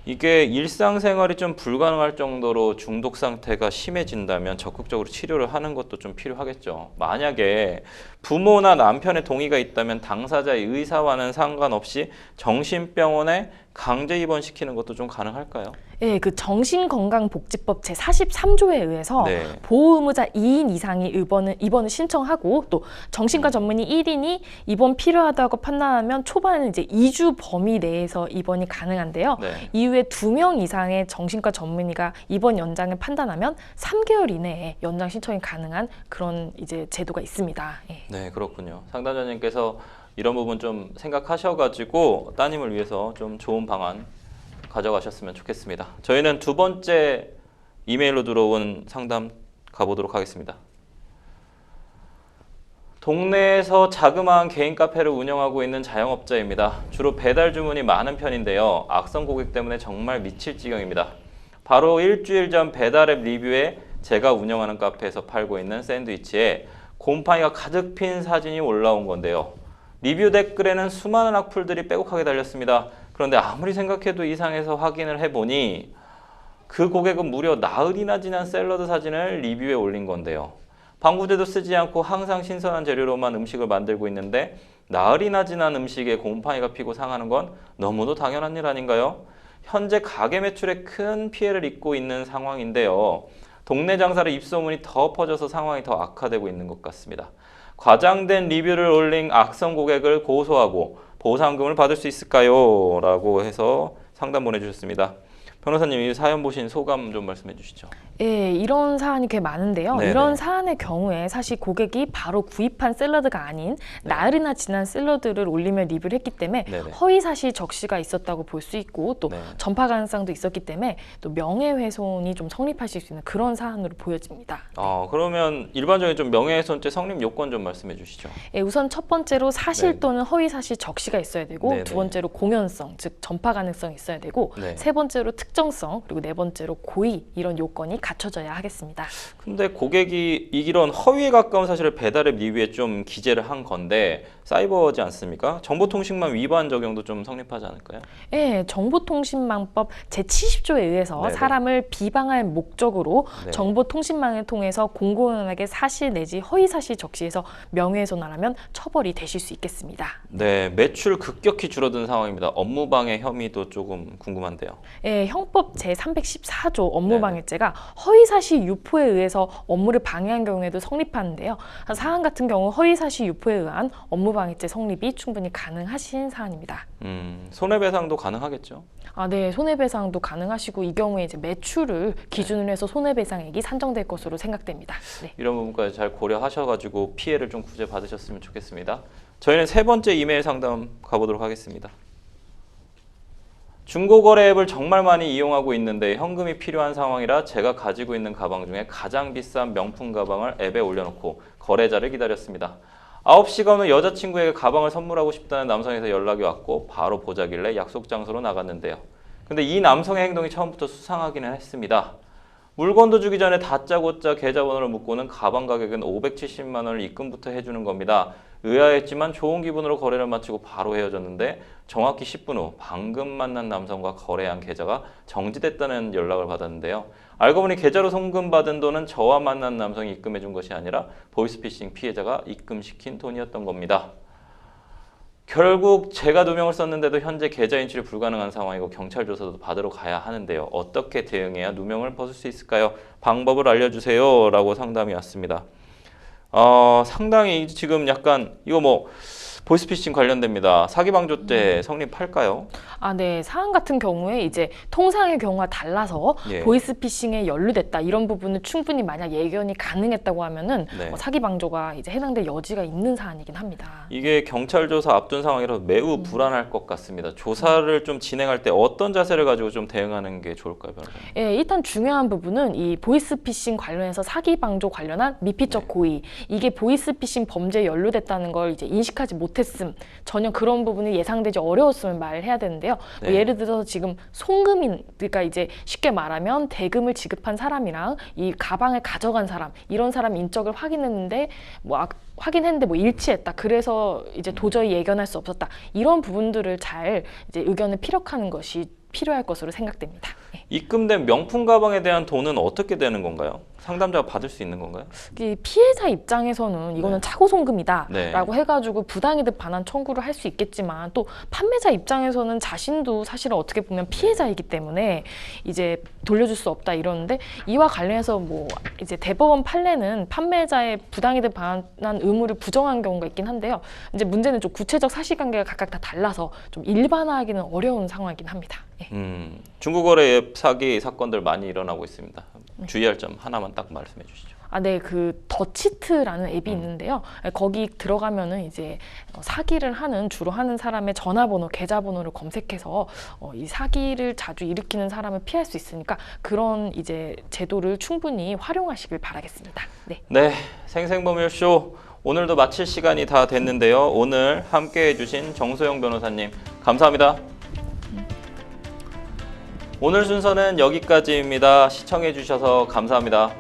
이게 일상생활이 좀 불가능할 정도로 중독 상태가 심해진다면 적극적으로 치료를 하는 것도 좀 필요하겠죠. 만약에 부모나 남편의 동의가 있다면 당사자의 의사와는 상관없이 정신병원에 강제 입원시키는 것도 좀 가능할까요? 네, 그 정신건강복지법 제43조에 의해서 네. 보호의무자 2인 이상이 입원을 신청하고 또 정신과 전문의 1인이 입원 필요하다고 판단하면 초반에는 이제 2주 범위 내에서 입원이 가능한데요. 네. 이후에 2명 이상의 정신과 전문의가 입원 연장을 판단하면 3개월 이내에 연장 신청이 가능한 그런 이제 제도가 있습니다. 예. 네, 그렇군요. 상담자님께서 이런 부분 좀 생각하셔가지고 따님을 위해서 좀 좋은 방안 가져가셨으면 좋겠습니다. 저희는 두 번째 이메일로 들어온 상담 가보도록 하겠습니다. 동네에서 자그마한 개인 카페를 운영하고 있는 자영업자입니다. 주로 배달 주문이 많은 편인데요. 악성 고객 때문에 정말 미칠 지경입니다. 바로 일주일 전 배달앱 리뷰에 제가 운영하는 카페에서 팔고 있는 샌드위치에 곰팡이가 가득 핀 사진이 올라온 건데요. 리뷰 댓글에는 수많은 악플들이 빼곡하게 달렸습니다. 그런데 아무리 생각해도 이상해서 확인을 해보니 그 고객은 무려 나흘이나 지난 샐러드 사진을 리뷰에 올린 건데요. 방부제도 쓰지 않고 항상 신선한 재료로만 음식을 만들고 있는데 나흘이나 지난 음식에 곰팡이가 피고 상하는 건 너무도 당연한 일 아닌가요? 현재 가게 매출에 큰 피해를 입고 있는 상황인데요. 동네 장사로 입소문이 더 퍼져서 상황이 더 악화되고 있는 것 같습니다. 과장된 리뷰를 올린 악성 고객을 고소하고 보상금을 받을 수 있을까요? 라고 해서 상담 보내주셨습니다. 변호사님, 이 사연 보신 소감 좀 말씀해 주시죠. 예, 이런 사안이 꽤 많은데요. 네네. 이런 사안의 경우에 사실 고객이 바로 구입한 샐러드가 아닌 나흘이나 지난 샐러드를 올리며 리뷰를 했기 때문에 네네. 허위사실 적시가 있었다고 볼 수 있고 또 네. 전파 가능성도 있었기 때문에 또 명예훼손이 좀 성립하실 수 있는 그런 사안으로 보여집니다. 그러면 일반적인 좀 명예훼손죄 성립 요건 좀 말씀해 주시죠. 예, 우선 첫 번째로 사실 네. 또는 허위사실 적시가 있어야 되고 네네. 두 번째로 공연성, 즉 전파 가능성이 있어야 되고 네. 세 번째로 특정성, 그리고 네 번째로 고의 이런 요건이 갖춰져야 하겠습니다. 근데 고객이 이런 허위에 가까운 사실을 배달앱 리뷰에 좀 기재를 한 건데 사이버지 않습니까? 정보통신망 위반 적용도 좀 성립하지 않을까요? 예, 정보통신망법 제70조에 의해서 네네. 사람을 비방할 목적으로 네. 정보통신망을 통해서 공공연하게 사실 내지 허위사실 적시해서 명예훼손을 하면 처벌이 되실 수 있겠습니다. 네, 매출 급격히 줄어든 상황입니다. 업무방해 혐의도 조금 궁금한데요. 예, 형법 제314조 업무방해죄가 허위사실 유포에 의해서 업무를 방해한 경우에도 성립하는데요. 사안 같은 경우 허위사실 유포에 의한 업무방해죄 성립이 충분히 가능하신 사안입니다. 손해배상도 가능하겠죠? 네, 손해배상도 가능하시고 이 경우에 이제 매출을 기준으로 해서 손해배상액이 산정될 것으로 생각됩니다. 네. 이런 부분까지 잘 고려하셔가지고 피해를 좀 구제 받으셨으면 좋겠습니다. 저희는 세 번째 이메일 상담 가보도록 하겠습니다. 중고거래 앱을 정말 많이 이용하고 있는데 현금이 필요한 상황이라 제가 가지고 있는 가방 중에 가장 비싼 명품 가방을 앱에 올려놓고 거래자를 기다렸습니다. 9시가 오는 여자친구에게 가방을 선물하고 싶다는 남성에서 연락이 왔고 바로 보자길래 약속 장소로 나갔는데요. 근데 이 남성의 행동이 처음부터 수상하기는 했습니다. 물건도 주기 전에 다짜고짜 계좌번호를 묻고는 가방 가격은 570만 원을 입금부터 해주는 겁니다. 의아했지만 좋은 기분으로 거래를 마치고 바로 헤어졌는데 정확히 10분 후 방금 만난 남성과 거래한 계좌가 정지됐다는 연락을 받았는데요. 알고 보니 계좌로 송금받은 돈은 저와 만난 남성이 입금해준 것이 아니라 보이스피싱 피해자가 입금시킨 돈이었던 겁니다. 결국 제가 누명을 썼는데도 현재 계좌 인출이 불가능한 상황이고 경찰 조사도 받으러 가야 하는데요. 어떻게 대응해야 누명을 벗을 수 있을까요? 방법을 알려주세요. 라고 상담이 왔습니다. 상당히 지금 약간 이거 뭐 보이스피싱 관련됩니다. 사기방조죄 성립할까요? 네. 사안 같은 경우에 이제 통상의 경우와 달라서 예. 보이스피싱에 연루됐다 이런 부분은 충분히 만약 예견이 가능했다고 하면은 네. 사기 방조가 이제 해당될 여지가 있는 사안이긴 합니다. 이게 경찰 조사 앞둔 상황이라 매우 불안할 것 같습니다. 조사를 좀 진행할 때 어떤 자세를 가지고 좀 대응하는 게 좋을까요, 변호사님? 예, 일단 중요한 부분은 이 보이스피싱 관련해서 사기 방조 관련한 미필적 고의, 이게 보이스피싱 범죄에 연루됐다는 걸 이제 인식하지 못했음, 전혀 그런 부분이 예상되지 어려웠음을 말해야 되는데요. 뭐 예를 들어서 지금 송금인, 그러니까 이제 쉽게 말하면 대금을 지급한 사람이랑 이 가방을 가져간 사람, 이런 사람 인적을 확인했는데 확인했는데 일치했다. 그래서 이제 도저히 예견할 수 없었다. 이런 부분들을 잘 이제 의견을 피력하는 것이 필요할 것으로 생각됩니다. 입금된 명품 가방에 대한 돈은 어떻게 되는 건가요? 상담자가 받을 수 있는 건가요? 이 피해자 입장에서는 이거는 차고 송금이다라고 네. 해가지고 부당이득 반환 청구를 할 수 있겠지만 또 판매자 입장에서는 자신도 사실은 어떻게 보면 피해자이기 때문에 이제 돌려줄 수 없다 이러는데 이와 관련해서 이제 대법원 판례는 판매자의 부당이득 반환 의무를 부정한 경우가 있긴 한데요. 이제 문제는 좀 구체적 사실관계가 각각 다 달라서 좀 일반화하기는 어려운 상황이긴 합니다. 예. 중고거래 앱 사기 사건들 많이 일어나고 있습니다. 주의할 점 하나만 딱 말씀해 주시죠. 네, 그 더치트라는 앱이 있는데요. 거기 들어가면은 이제 사기를 주로 하는 사람의 전화번호, 계좌번호를 검색해서 이 사기를 자주 일으키는 사람을 피할 수 있으니까 그런 이제 제도를 충분히 활용하시길 바라겠습니다. 네. 네, 생생범일쇼 오늘도 마칠 시간이 다 됐는데요. 오늘 함께해 주신 정소영 변호사님 감사합니다. 오늘 순서는 여기까지입니다. 시청해 주셔서 감사합니다.